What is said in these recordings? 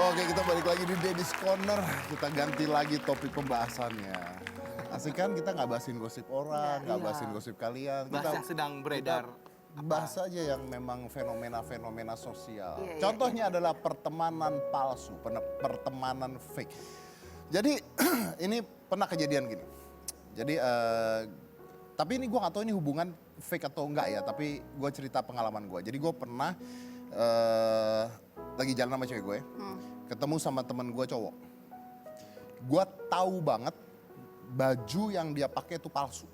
Oke, kita balik lagi di Daddy's Corner. Kita ganti lagi topik pembahasannya. Asik kan kita nggak bahasin gosip orang, nggak bahasin gosip kalian. Bahas yang sedang beredar. Bahas aja yang memang fenomena-fenomena sosial. Iya, iya, Contohnya adalah pertemanan palsu, pertemanan fake. Jadi ini pernah kejadian gini. Jadi tapi ini gue gak tahu ini hubungan fake atau enggak ya. Tapi gue cerita pengalaman gue. Jadi gue pernah lagi jalan sama cewek gue, ketemu sama temen gue cowok. Gue tahu banget baju yang dia pakai itu palsu.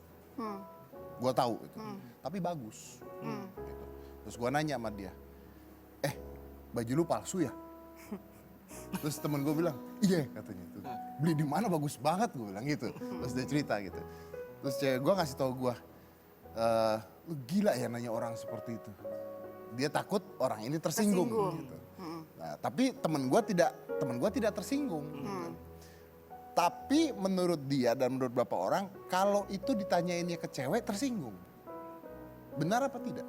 Gue tahu itu, tapi bagus. Gitu. Terus gue nanya sama dia, baju lu palsu ya? Terus temen gue bilang, iya katanya itu. Beli di mana bagus banget, gue bilang gitu. Terus dia cerita gitu. Terus cewek gue ngasih tahu gue, lu gila ya nanya orang seperti itu. Dia takut orang ini tersinggung. Gitu. Nah, tapi temen gue tidak tersinggung. Gitu. Tapi menurut dia dan menurut beberapa orang, kalau itu ditanyainnya ke cewek tersinggung. Benar apa tidak?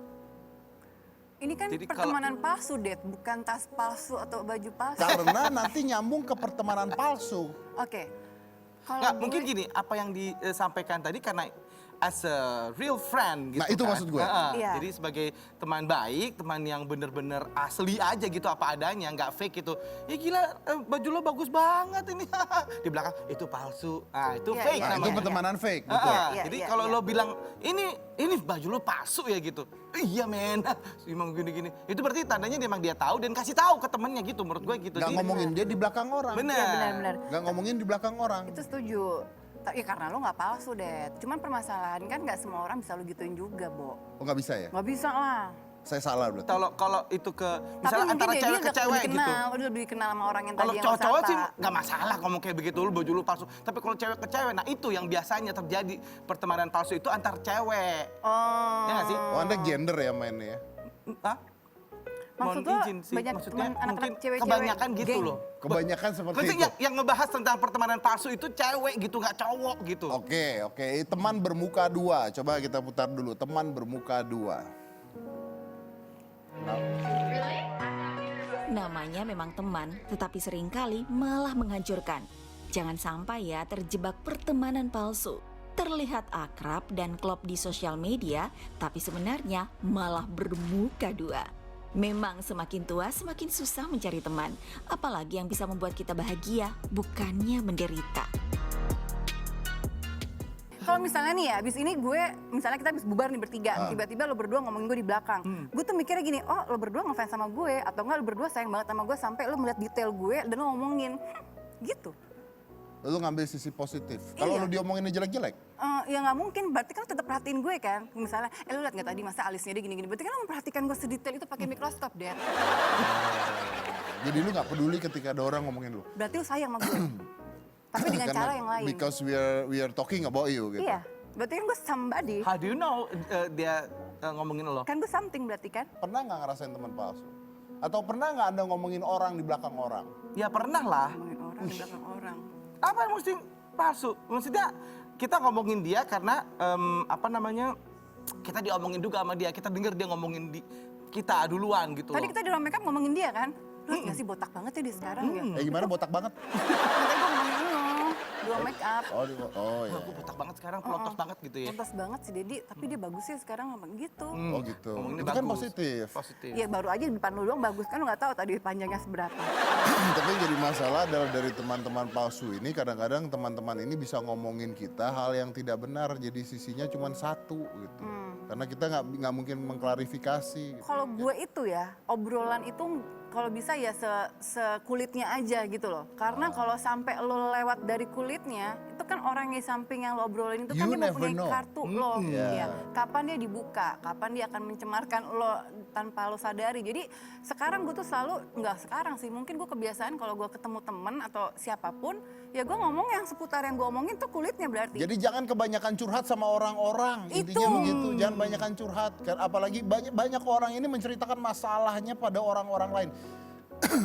Ini kan Jadi pertemanan palsu, Det, bukan tas palsu atau baju palsu. Karena nanti nyambung ke pertemanan palsu. Oke. Kalau Nggak, gue- mungkin gini, apa yang disampaikan tadi karena as a real friend gitu Nah, itu kan. maksud gue. Iya. Jadi sebagai teman baik, teman yang bener-bener asli aja gitu apa adanya, nggak fake gitu. Ya gila, baju lo bagus banget ini. Di belakang, itu palsu. Nah, itu Iya, fake iya, Nah, namanya. itu pertemanan fake, betul. Iya, Jadi iya, kalau iya. lo bilang, ini baju lo palsu ya gitu. Iya men, emang gini-gini. Itu berarti tandanya memang dia tahu dan kasih tahu ke temennya gitu, menurut gue gitu. Gak Jadi- ngomongin dia di belakang orang. Bener. Iya, benar-benar. Gak ngomongin di belakang orang. Itu setuju. Ya karena lo nggak palsu, Det. Cuman permasalahan kan nggak semua orang bisa lo gituin juga, Bo. Oh gak bisa ya? Nggak bisa lah. Saya salah berarti. Kalau itu ke Tapi misalnya mungkin antara dia cewek ke udah cewek lebih gitu. kenal, udah lebih kenal sama orang yang Kalau tadi yang lo cowok-cowok sapa. sih nggak masalah ngomong kayak begitu, lu baju lu palsu. Tapi kalau cewek ke cewek, nah itu yang biasanya terjadi pertemanan palsu itu antar cewek. Oh. Ya nggak sih? Oh Anda gender ya mainnya ya? Hah? Maksud Mohon lo izin sih, banyak maksudnya teman anak-anak mungkin cewek-cewek kebanyakan gitu geng. loh. Kebanyakan seperti Maksudnya itu. yang ngebahas tentang pertemanan palsu itu cewek gitu, nggak cowok gitu. Oke. Teman bermuka dua. Coba kita putar dulu. Teman bermuka dua. Namanya memang teman, tetapi seringkali malah menghancurkan. Jangan sampai ya terjebak pertemanan palsu. Terlihat akrab dan klop di sosial media, tapi sebenarnya malah bermuka dua. Memang semakin tua semakin susah mencari teman, apalagi yang bisa membuat kita bahagia, bukannya menderita. Kalau misalnya nih ya, abis ini misalnya kita habis bubar nih bertiga, tiba-tiba lo berdua ngomongin gue di belakang. Gue tuh mikirnya gini, oh lo berdua ngefans sama gue, atau enggak lo berdua sayang banget sama gue sampai lo melihat detail gue dan lo ngomongin. Gitu. Lu ngambil sisi positif. Kalau Iya. lu diomonginnya jelek-jelek. Ya nggak mungkin, berarti kan lo tetap perhatiin gue kan. Misalnya, lo liat nggak tadi masa alisnya dia gini-gini, berarti kan lo memperhatikan gue sedetail itu pakai mikroskop, deh. Jadi lu gak peduli ketika ada orang ngomongin lu. Berarti lo sayang sama gue. Tapi dengan Karena cara yang lain. Because we are talking about you gitu. Iya, berarti kan gue somebody. How do you know dia ngomongin lo? Kan gue something berarti kan. Pernah gak ngerasain teman palsu? Atau pernah gak Anda ngomongin orang di belakang orang? Ya pernah lah. Ngomongin orang di belakang orang. Apa yang mesti palsu? Maksudnya kita ngomongin dia karena kita diomongin juga sama dia, kita denger dia ngomongin kita duluan gitu. Tadi kita di ruang makeup ngomongin dia kan. Lu nggak sih botak banget ya dia sekarang ya? Gimana botak banget? Tadi gue ngomongin lu di ruang makeup. Oh Wah, iya. gue botak banget sekarang, pelotos banget gitu ya. Pantas banget sih Dedi, tapi dia bagus sih sekarang ngomong gitu. Oh gitu. Ngomonginnya Itu kan bagus. positif. Positif. Ya baru aja di depan lu doang bagus kan lu nggak tahu tadi panjangnya seberapa. Tapi yang jadi masalah adalah dari teman-teman palsu ini kadang-kadang teman-teman ini bisa ngomongin kita hal yang tidak benar. Jadi sisinya cuma satu gitu. Karena kita nggak mungkin mengklarifikasi. Gitu. Kalau gue itu ya obrolan itu kalau bisa ya sekulitnya aja gitu loh. Karena kalau sampai lo lewat dari kulitnya, itu kan orang yang di samping yang lo obrolin itu kan You dia never mempunyai know. kartu lo. Iya. Ya. Kapan dia dibuka, kapan dia akan mencemarkan lo tanpa lo sadari. Jadi sekarang gue tuh selalu, nggak sekarang sih, mungkin gue kebiasaan kalau gue ketemu temen atau siapapun, ya gue ngomong yang seputar yang gue omongin tuh kulitnya berarti. Jadi jangan kebanyakan curhat sama orang-orang. Intinya Itu. begitu. Jangan banyakan curhat. Apalagi banyak orang ini menceritakan masalahnya pada orang-orang lain.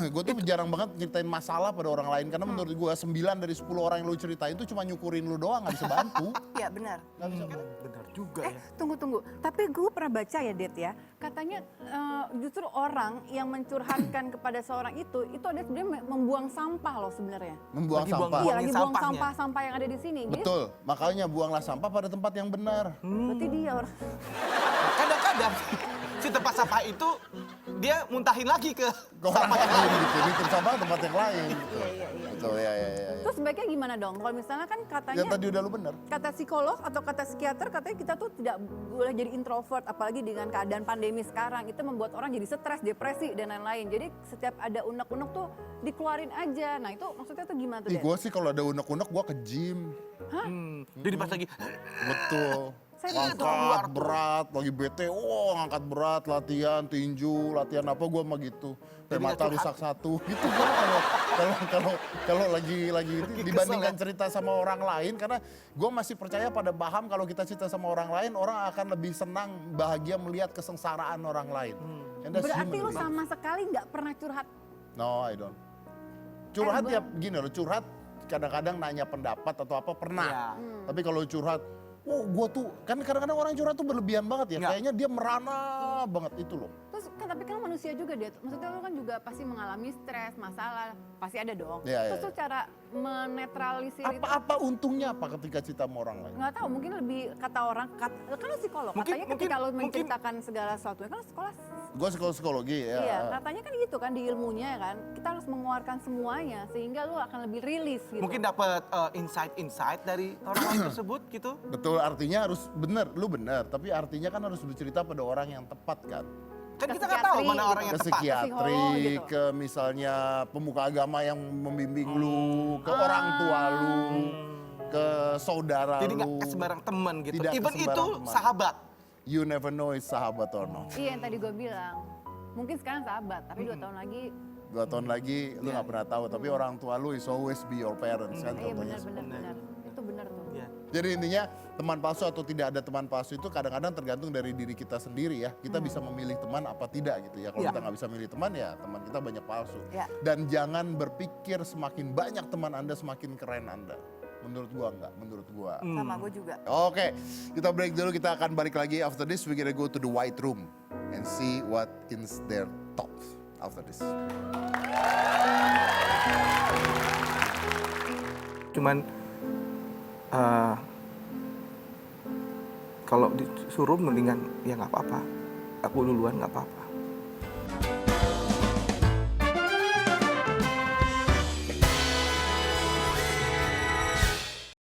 Gue tuh jarang banget nyeritain masalah pada orang lain karena menurut gue 9 dari 10 orang yang lu ceritain itu cuma nyukurin lu doang, gak bisa bantu. Iya benar. Benar juga ya. Tunggu. Tapi gue pernah baca ya, Det ya. Katanya justru orang yang mencurhatkan kepada seorang itu ada sebenarnya membuang sampah loh sebenarnya. Membuang Lagi buang- sampah. Iya, lagi buang sampahnya. sampah-sampah yang ada di sini. Jadi Betul, makanya buanglah sampah pada tempat yang benar. berarti dia orang. Kadang-kadang si tempat sampah itu dia muntahin lagi ke Ke orang lain gitu, bikin sampah tempat yang lain. Iya. Betul, ya. Terus sebaiknya gimana dong? Kalau misalnya kan katanya Yang tadi udah lu bener. kata psikolog atau kata psikiater katanya kita tuh tidak boleh jadi introvert apalagi dengan keadaan pandemi sekarang itu membuat orang jadi stres, depresi dan lain-lain. Jadi setiap ada unek-unek tuh dikeluarin aja. Nah itu maksudnya tuh gimana tuh? Ih, Det? gue sih kalau ada unek-unek gue ke gym. Jadi pas lagi Betul. Saya Angkat berat, lagi bete, ngangkat berat, latihan tinju, latihan apa gue mah gitu. Kayak mata rusak satu gitu gue kalau lagi itu dibandingkan cerita sama orang lain karena gue masih percaya pada paham kalau kita cerita sama orang lain orang akan lebih senang bahagia melihat kesengsaraan orang lain. And that's Berarti human lu being. sama sekali nggak pernah curhat. No, I don't. Curhat ya gini loh, curhat kadang-kadang nanya pendapat atau apa pernah. Iya. Tapi kalau curhat, gue tuh kan kadang-kadang orang curhat tuh berlebihan banget ya. Nggak. Kayaknya dia merana banget itu loh. Terus kan tapi kan lu manusia juga dia. Maksudnya lu kan juga pasti mengalami stres, masalah, pasti ada dong. Iya, Terus iya. tuh cara menetralisir itu Apa untungnya apa ketika cerita sama orang lain? nggak tahu mungkin lebih kata orang kan lu psikolog Mungkin- katanya ketika lu mungkin- menceritakan segala sesuatu kan sekolah Gue psikologi ya. iya katanya kan gitu kan di ilmunya ya kan kita harus mengeluarkan semuanya sehingga lu akan lebih rilis gitu. mungkin dapat insight dari orang tersebut gitu. Betul, artinya harus bener, lu bener. Tapi artinya kan harus bercerita pada orang yang tepat kan. Kan Ke kita nggak tahu psikiatri mana orang gitu. yang Ke tepat. psikiatri, Psikolog gitu. ke misalnya pemuka agama yang membimbing lu, ke orang tua lu, ke saudara Jadi nggak lu. ke sembarang teman gitu. Tidak ke Even sembarang itu teman. sahabat. You never know is sahabat or not. Iya yang tadi gue bilang mungkin sekarang sahabat tapi 2 tahun lagi 2 tahun lagi lu nggak pernah tahu, tapi orang tua lu is always be your parents kan iya contohnya. benar itu benar tuh. Iya. Jadi intinya teman palsu atau tidak ada teman palsu itu kadang-kadang tergantung dari diri kita sendiri ya. Kita bisa memilih teman apa tidak gitu ya. Kalau Iya. kita nggak bisa milih teman ya teman kita banyak palsu. Ya. Dan jangan berpikir semakin banyak teman Anda semakin keren Anda. Menurut gua enggak, menurut gua. Sama gue juga. Oke, kita break dulu, kita akan balik lagi after this. We're gonna go to the white room and see what in their thoughts after this. Cuman kalau disuruh mendingan ya nggak apa-apa. Aku duluan nggak apa-apa.